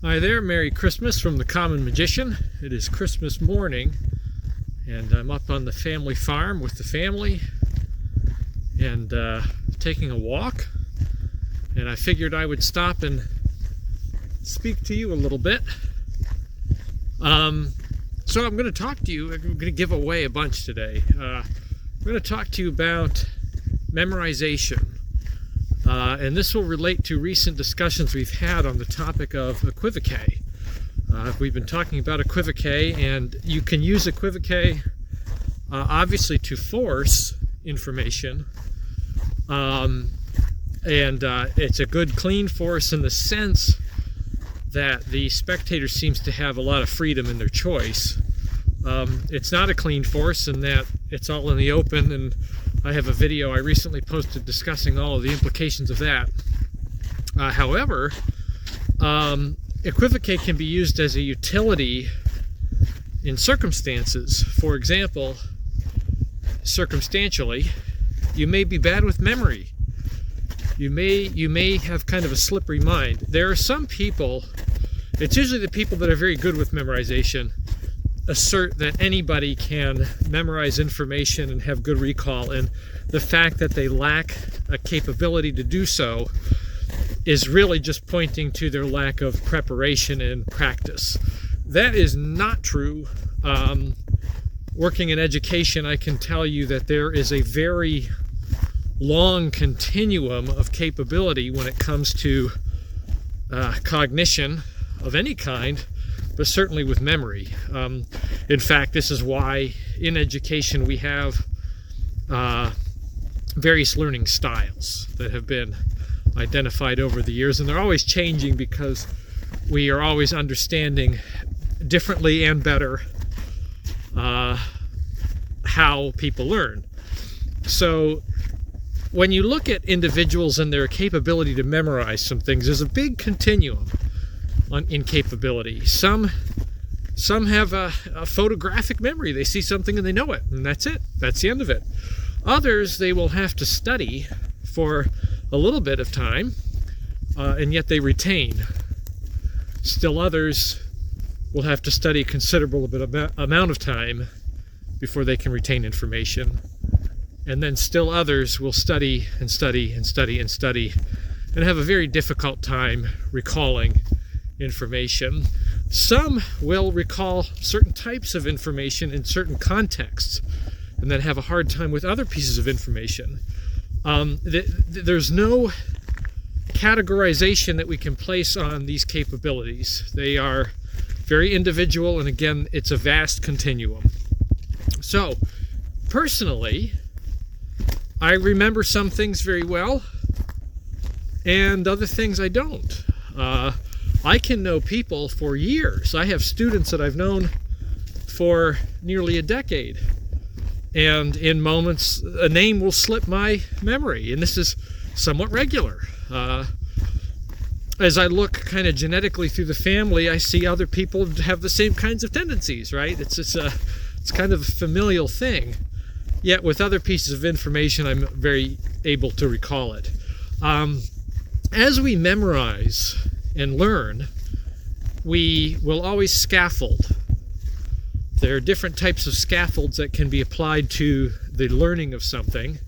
Hi there, Merry Christmas from the Common Magician. It is Christmas morning and I'm up on the family farm with the family and taking a walk, and I figured I would stop and speak to you a little bit. So I'm going to talk to you, I'm going to give away a bunch today. I'm going to talk to you about memorization. And this will relate to recent discussions we've had on the topic of Equivoque. We've been talking about Equivoque, and you can use Equivoque obviously to force information. It's a good clean force in the sense that the spectator seems to have a lot of freedom in their choice. It's not a clean force in that it's all in the open, and I have a video I recently posted discussing all of the implications of that. However, Equivoque can be used as a utility in circumstances. For example, circumstantially, you may be bad with memory. You may have kind of a slippery mind. There are some people, it's usually the people that are very good with memorization, assert that anybody can memorize information and have good recall, and the fact that they lack a capability to do so is really just pointing to their lack of preparation and practice. That is not true. Working in education, I can tell you that there is a very long continuum of capability when it comes to cognition of any kind, but certainly with memory. In fact, this is why in education we have various learning styles that have been identified over the years, and they're always changing because we are always understanding differently and better how people learn. So when you look at individuals and their capability to memorize some things, there's a big continuum in capability. Some have a photographic memory. They see something and they know it, and that's it. That's the end of it. Others, they will have to study for a little bit of time, and yet they retain. Still others will have to study a considerable amount of time before they can retain information. And then still others will study and study and study and study and have a very difficult time recalling information. Some will recall certain types of information in certain contexts and then have a hard time with other pieces of information. There's no categorization that we can place on these capabilities. They are very individual, and again, it's a vast continuum. So, personally, I remember some things very well, and other things I don't. I can know people for years. I have students that I've known for nearly a decade, and in moments a name will slip my memory, and this is somewhat regular. As I look kind of genetically through the family, I see other people have the same kinds of tendencies, right? It's kind of a familial thing. Yet with other pieces of information, I'm very able to recall it. As we memorize and learn, we will always scaffold. There are different types of scaffolds that can be applied to the learning of something.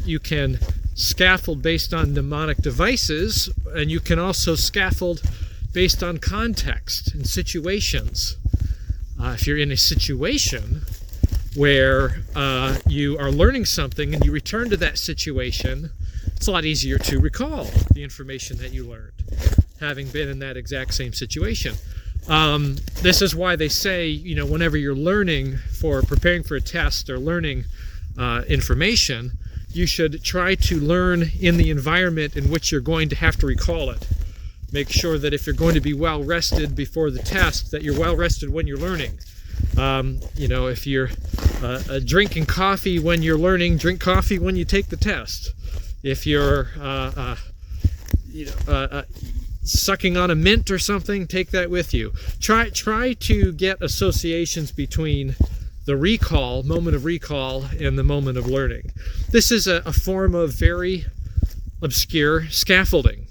You can scaffold based on mnemonic devices, and you can also scaffold based on context and situations. If you're in a situation where you are learning something and you return to that situation, it's a lot easier to recall the information that you learned, having been in that exact same situation. This is why they say, whenever you're preparing for a test or learning information, you should try to learn in the environment in which you're going to have to recall it. Make sure that if you're going to be well rested before the test, that you're well rested when you're learning. If you're drinking coffee when you're learning, drink coffee when you take the test. If you're sucking on a mint or something, take that with you. Try to get associations between the moment of recall and the moment of learning. This is a form of very obscure scaffolding.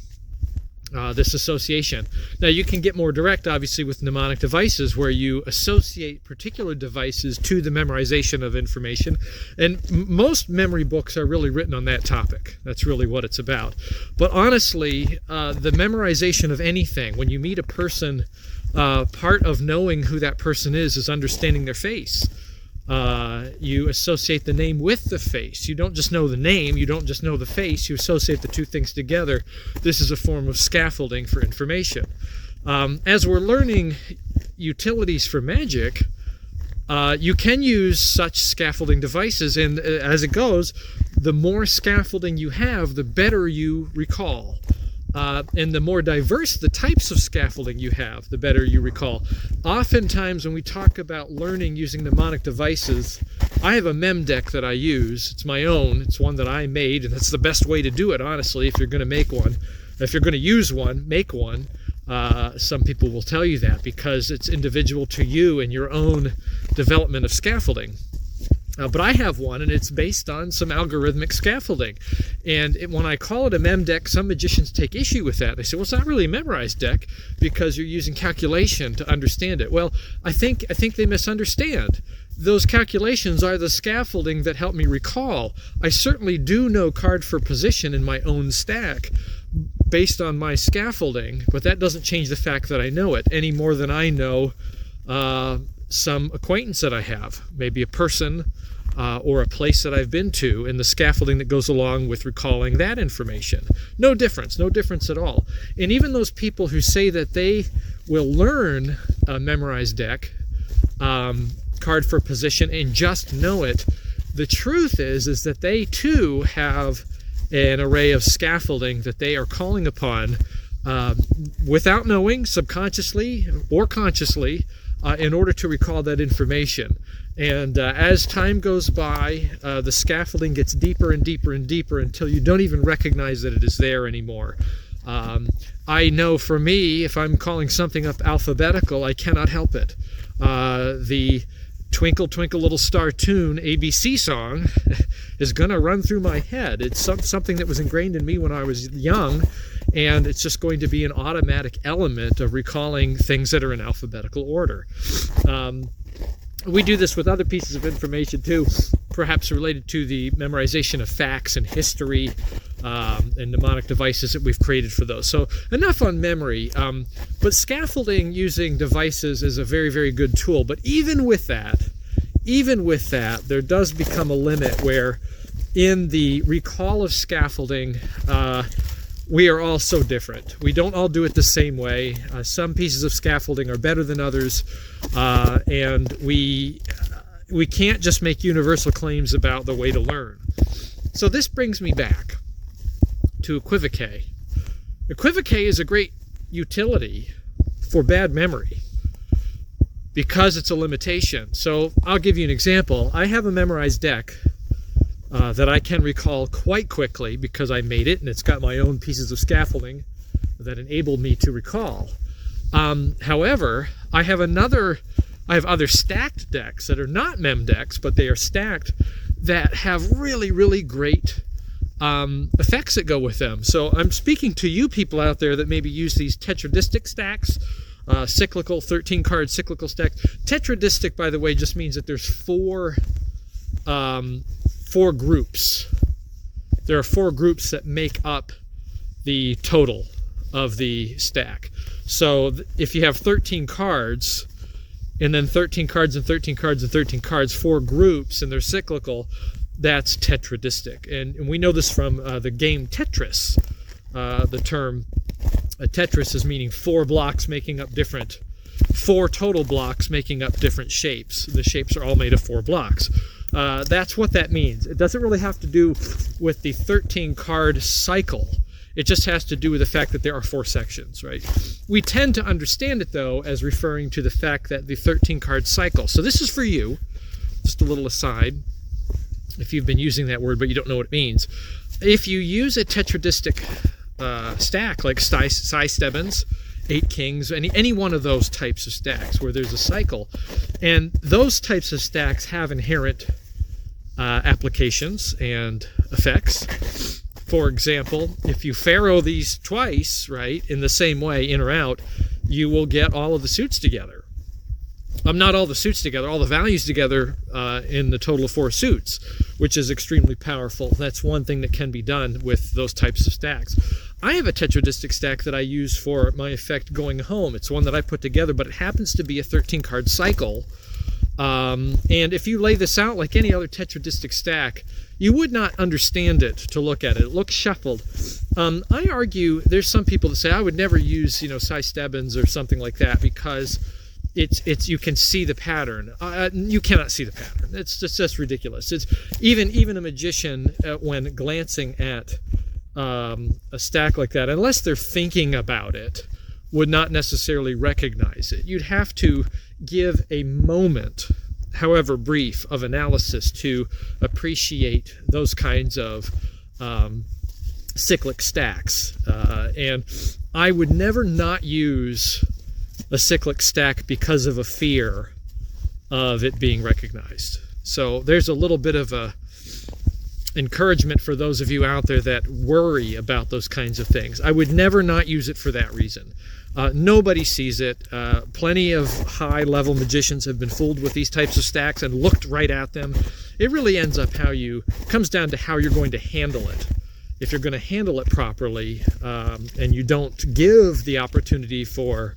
this association. Now you can get more direct, obviously, with mnemonic devices, where you associate particular devices to the memorization of information, and most memory books are really written on that topic. That's really what it's about. But honestly, the memorization of anything, when you meet a person, part of knowing who that person is understanding their face. You associate the name with the face. You don't just know the name, you don't just know the face, you associate the two things together. This is a form of scaffolding for information. As we're learning utilities for magic, you can use such scaffolding devices, and as it goes, the more scaffolding you have, the better you recall. And the more diverse the types of scaffolding you have, the better you recall. Oftentimes when we talk about learning using mnemonic devices, I have a mem deck that I use. It's my own. It's one that I made, and that's the best way to do it, honestly, if you're going to make one. If you're going to use one, make one. Some people will tell you that because it's individual to you and your own development of scaffolding. But I have one, and it's based on some algorithmic scaffolding. And when I call it a mem deck, some magicians take issue with that. They say, well, it's not really a memorized deck because you're using calculation to understand it. Well, I think they misunderstand. Those calculations are the scaffolding that help me recall. I certainly do know card for position in my own stack based on my scaffolding, but that doesn't change the fact that I know it any more than I know some acquaintance that I have, maybe a person or a place that I've been to, and the scaffolding that goes along with recalling that information. No difference at all. And even those people who say that they will learn a memorized deck, card for position, and just know it, the truth is that they too have an array of scaffolding that they are calling upon without knowing, subconsciously or consciously, in order to recall that information. And as time goes by, the scaffolding gets deeper and deeper and deeper until you don't even recognize that it is there anymore. I know for me, if I'm calling something up alphabetical, I cannot help it. The Twinkle Twinkle Little Star tune ABC song is going to run through my head. It's something that was ingrained in me when I was young, and it's just going to be an automatic element of recalling things that are in alphabetical order. We do this with other pieces of information too, perhaps related to the memorization of facts and history and mnemonic devices that we've created for those. So enough on memory, but scaffolding using devices is a very, very good tool. But even with that, there does become a limit where in the recall of scaffolding, we are all so different. We don't all do it the same way. Some pieces of scaffolding are better than others, and we can't just make universal claims about the way to learn. So this brings me back to Equivoque. Equivoque is a great utility for bad memory because it's a limitation. So I'll give you an example. I have a memorized deck that I can recall quite quickly because I made it, and it's got my own pieces of scaffolding that enabled me to recall. However, I have other stacked decks that are not mem decks, but they are stacked, that have really, really great effects that go with them. So I'm speaking to you people out there that maybe use these tetradistic stacks, cyclical, 13-card cyclical stacks. Tetradistic, by the way, just means that there's four groups. There are 4 groups that make up the total of the stack. So if you have 13 cards, and then 13 cards and 13 cards and 13 cards, 4 groups, and they're cyclical, that's tetradistic. And we know this from the game Tetris. The term Tetris is meaning 4 blocks making up 4 total blocks making up different shapes. The shapes are all made of 4 blocks. That's what that means. It doesn't really have to do with the 13-card cycle. It just has to do with the fact that there are 4 sections, right? We tend to understand it, though, as referring to the fact that the 13-card cycle. So this is for you, just a little aside, if you've been using that word but you don't know what it means. If you use a tetradistic stack, like Stebbins, 8 kings, any one of those types of stacks where there's a cycle, and those types of stacks have inherent applications and effects. For example, if you faro these twice, right, in the same way, in or out, you will get all of the suits together. Not all the suits together, all the values together in the total of 4 suits, which is extremely powerful. That's one thing that can be done with those types of stacks. I have a tetradistic stack that I use for my effect going home. It's one that I put together, but it happens to be a 13-card cycle. And if you lay this out like any other tetradistic stack, you would not understand it to look at it. It looks shuffled. I argue there's some people that say I would never use, Cy Stebbins or something like that because it's you can see the pattern. You cannot see the pattern. It's just ridiculous. It's even a magician when glancing at a stack like that, unless they're thinking about it, would not necessarily recognize it. You'd have to give a moment, however brief, of analysis to appreciate those kinds of cyclic stacks. And I would never not use a cyclic stack because of a fear of it being recognized. So there's a little bit of a encouragement for those of you out there that worry about those kinds of things. I would never not use it for that reason. Nobody sees it. Plenty of high-level magicians have been fooled with these types of stacks and looked right at them. It really ends up comes down to how you're going to handle it. If you're going to handle it properly and you don't give the opportunity for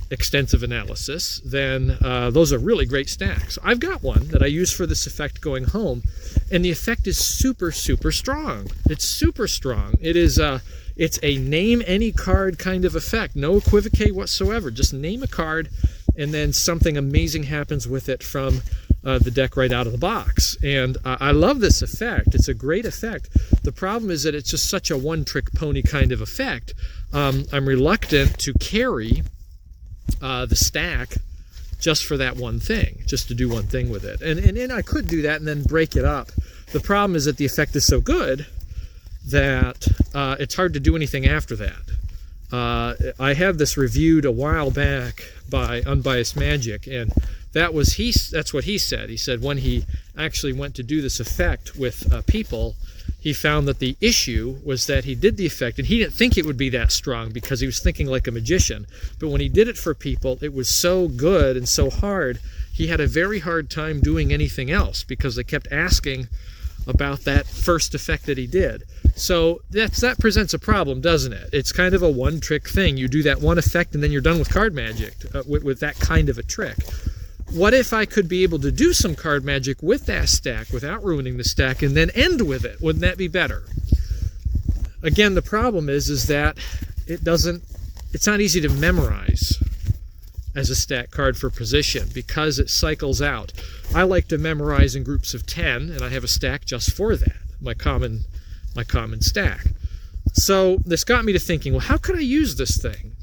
extensive analysis, then those are really great stacks. I've got one that I use for this effect going home, and the effect is super, super strong. It's super strong. It's a name any card kind of effect. No equivoque whatsoever. Just name a card, and then something amazing happens with it from the deck right out of the box. And I love this effect. It's a great effect. The problem is that it's just such a one-trick pony kind of effect. I'm reluctant to carry the stack just for that one thing, just to do one thing with it. And I could do that and then break it up. The problem is that the effect is so good that it's hard to do anything after that. I had this reviewed a while back by Unbiased Magic, and that's what he said. He said when he actually went to do this effect with people, he found that the issue was that he did the effect and he didn't think it would be that strong because he was thinking like a magician. But when he did it for people, it was so good and so hard, he had a very hard time doing anything else because they kept asking about that first effect that he did. So that presents a problem, doesn't it? It's kind of a one-trick thing. You do that one effect and then you're done with card magic with that kind of a trick. What if I could be able to do some card magic with that stack without ruining the stack and then end with it? Wouldn't that be better? Again, the problem is that it's not easy to memorize as a stack card for position because it cycles out. I like to memorize in groups of 10, and I have a stack just for that, my common stack. So this got me to thinking, well, how could I use this thing?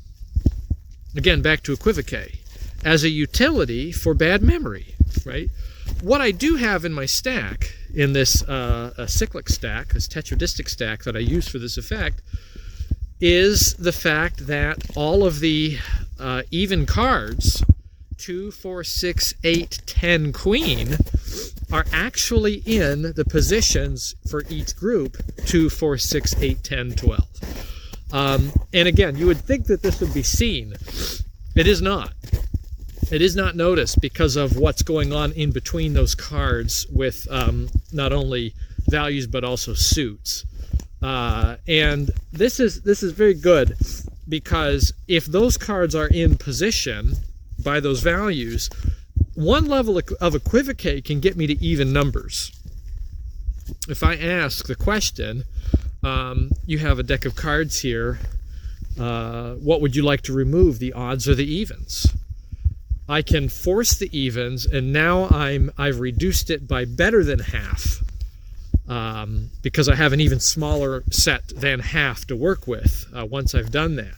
Again, back to Equivoque. As a utility for bad memory, right? What I do have in my stack, in this a cyclic stack, this tetradistic stack that I use for this effect, is the fact that all of the even cards, 2, 4, 6, 8, 10, queen, are actually in the positions for each group, 2, 4, 6, 8, 10, 12. And again, you would think that this would be seen. It is not. It is not noticed because of what's going on in between those cards with not only values but also suits. And this is very good because if those cards are in position by those values, one level of Equivoque can get me to even numbers. If I ask the question, you have a deck of cards here, what would you like to remove, the odds or the evens? I can force the evens, and now I've reduced it by better than half because I have an even smaller set than half to work with once I've done that.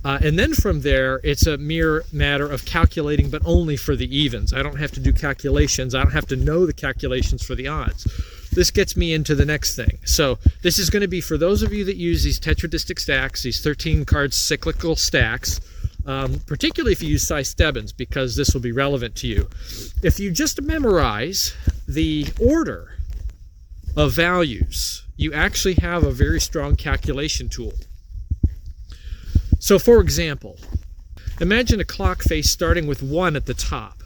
And then from there, it's a mere matter of calculating, but only for the evens. I don't have to do calculations. I don't have to know the calculations for the odds. This gets me into the next thing. So this is going to be for those of you that use these tetradistic stacks, these 13-card cyclical stacks, particularly if you use Cy Stebbins, because this will be relevant to you. If you just memorize the order of values, you actually have a very strong calculation tool. So for example, imagine a clock face starting with 1 at the top.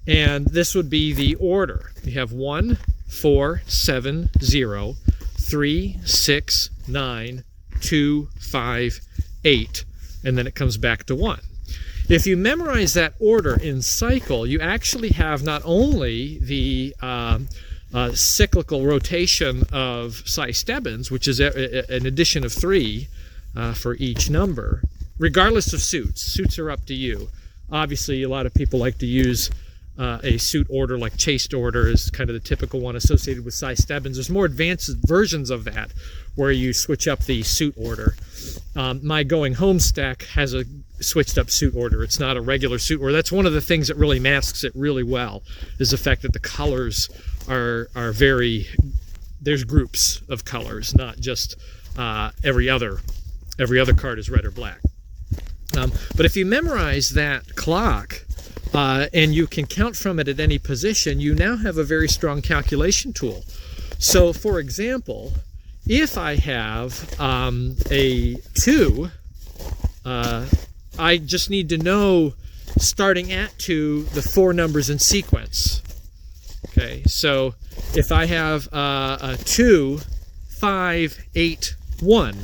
And this would be the order. You have 1, 4, 7, 0, 3, 6, 9, 2, 5, 8, and then it comes back to 1. If you memorize that order in cycle, you actually have not only the cyclical rotation of cystebbins, which is an addition of 3 for each number, regardless of suits. Suits are up to you. Obviously, a lot of people like to use a suit order like chaste order is kind of the typical one associated with cystebbins. There's more advanced versions of that where you switch up the suit order. My going home stack has a switched up suit order. It's not a regular suit order. That's one of the things that really masks it really well, is the fact that the colors are very, there's groups of colors, not just every other card is red or black. But if you memorize that clock, and you can count from it at any position, you now have a very strong calculation tool. So for example, if I have a 2, I just need to know, starting at 2, the 4 numbers in sequence. Okay, so if I have a 2, 5, 8, 1,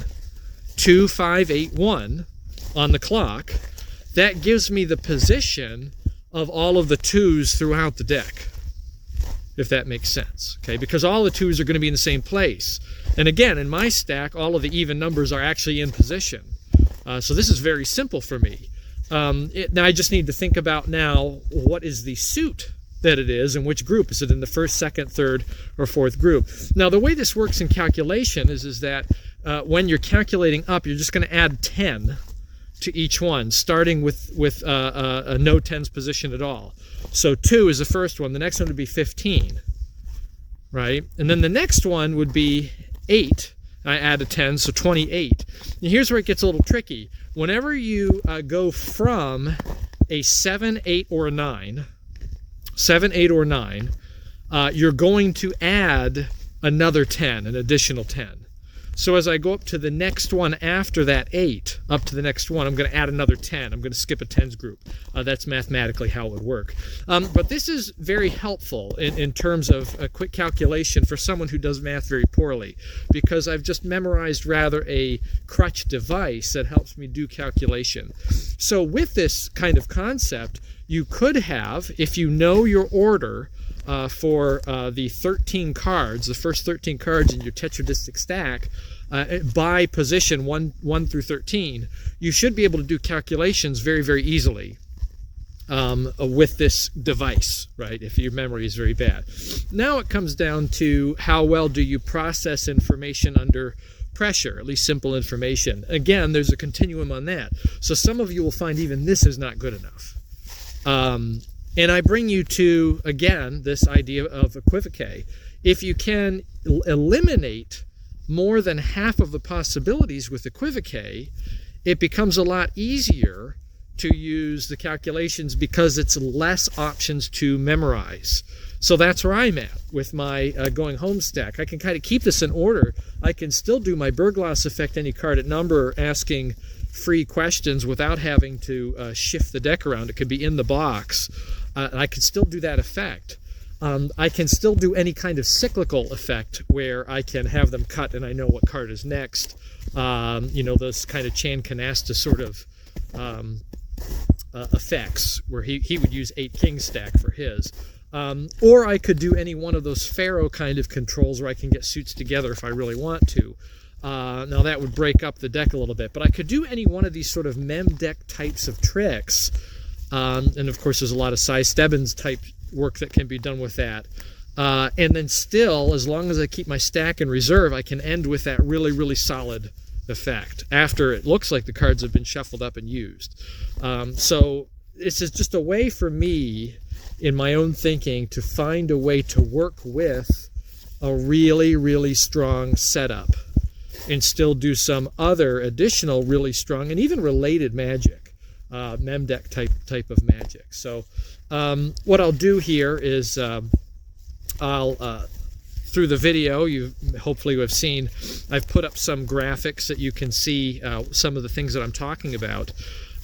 2, 5, 8, 1 on the clock, that gives me the position of all of the 2s throughout the deck, if that makes sense. Okay, because all the 2s are going to be in the same place. And again, in my stack, all of the even numbers are actually in position. So this is very simple for me. Now I just need to think about now, what is the suit that it is and which group? Is it in the first, second, third, or fourth group? Now the way this works in calculation is that when you're calculating up, you're just going to add 10 to each one, starting with a no tens position at all. So 2 is the first one. The next one would be 15, right? And then the next one would be 8. I add a 10, so 28. And here's where it gets a little tricky. Whenever you go from a 7, 8, or a 9, 7, 8, or 9, you're going to add another 10, an additional 10. So as I go up to the next one after that 8, up to the next one, I'm going to add another 10. I'm going to skip a tens group. That's mathematically how it would work. But this is very helpful in terms of a quick calculation for someone who does math very poorly, because I've just memorized rather a crutch device that helps me do calculation. So with this kind of concept, you could have, if you know your order for the 13 cards, the first 13 cards in your tetradistic stack, by position 1 through 13, you should be able to do calculations very, very easily with this device, right, if your memory is very bad. Now it comes down to how well do you process information under pressure, at least simple information. Again, there's a continuum on that. So some of you will find even this is not good enough. And I bring you to, again, this idea of equivoque. If you can eliminate more than half of the possibilities with equivoque, it becomes a lot easier to use the calculations because it's less options to memorize. So that's where I'm at with my going home stack. I can kind of keep this in order. I can still do my Bergloss effect any card at number, asking free questions without having to shift the deck around. It could be in the box. I can still do that effect. I can still do any kind of cyclical effect where I can have them cut and I know what card is next. You know, those kind of Chan Canasta sort of effects where he would use 8 king stack for his. Or I could do any one of those Pharaoh kind of controls where I can get suits together if I really want to. Now that would break up the deck a little bit, but I could do any one of these sort of mem deck types of tricks. And of course there's a lot of cystebbins type work that can be done with that. And then still, as long as I keep my stack in reserve, I can end with that really, really solid effect after it looks like the cards have been shuffled up and used. So it's just a way for me, in my own thinking, to find a way to work with a really, really strong setup and still do some other additional really strong and even related magic, mem deck type of magic. So what I'll do here is I'll through the video, you hopefully have seen, I've put up some graphics that you can see some of the things that I'm talking about.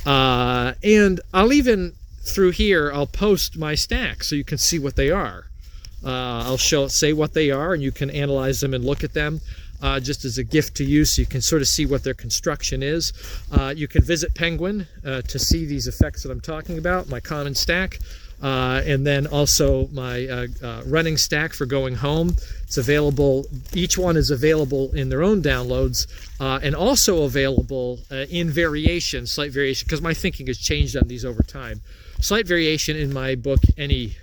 And I'll even, through here, I'll post my stacks so you can see what they are. I'll say what they are, and you can analyze them and look at them. Just as a gift to you, so you can sort of see what their construction is. You can visit Penguin to see these effects that I'm talking about, my common stack, and then also my running stack for going home. It's available, each one is available in their own downloads, and also available in variation, slight variation, because my thinking has changed on these over time. Slight variation in my book, Any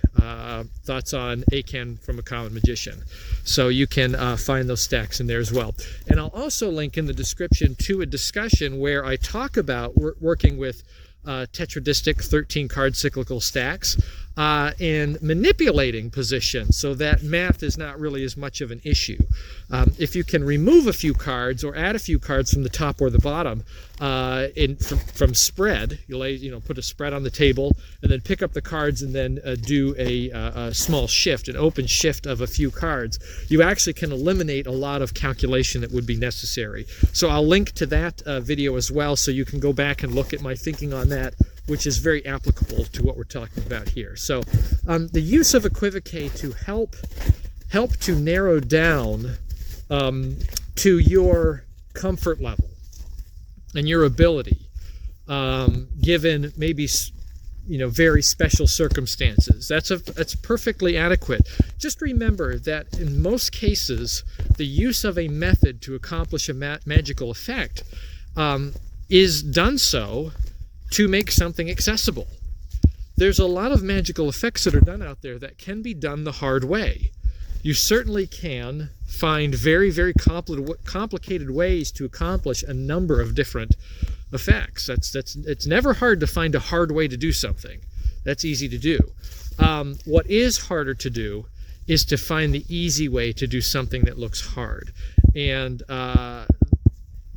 Thoughts on ACAAN from a Common Magician. So you can find those stacks in there as well. And I'll also link in the description to a discussion where I talk about working with tetradistic 13 card cyclical stacks and manipulating position so that math is not really as much of an issue. If you can remove a few cards or add a few cards from the top or the bottom from spread, put a spread on the table and then pick up the cards and then do a small shift, an open shift of a few cards, you actually can eliminate a lot of calculation that would be necessary. So I'll link to that video as well, so you can go back and look at my thinking on that, which is very applicable to what we're talking about here. So the use of Equivoque to help to narrow down to your comfort level and your ability, given maybe very special circumstances. That's perfectly adequate. Just remember that in most cases, the use of a method to accomplish a magical effect is done so to make something accessible. There's a lot of magical effects that are done out there that can be done the hard way. You certainly can find very, very complicated ways to accomplish a number of different effects. It's never hard to find a hard way to do something. That's easy to do. What is harder to do is to find the easy way to do something that looks hard. And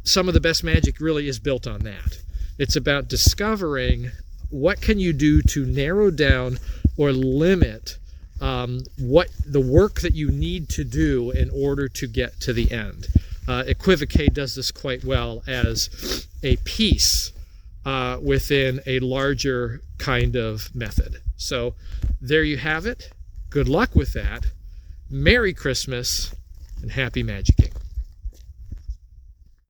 some of the best magic really is built on that. It's about discovering what can you do to narrow down or limit what the work that you need to do in order to get to the end. Equivoque does this quite well as a piece within a larger kind of method. So there you have it. Good luck with that. Merry Christmas and happy magicking.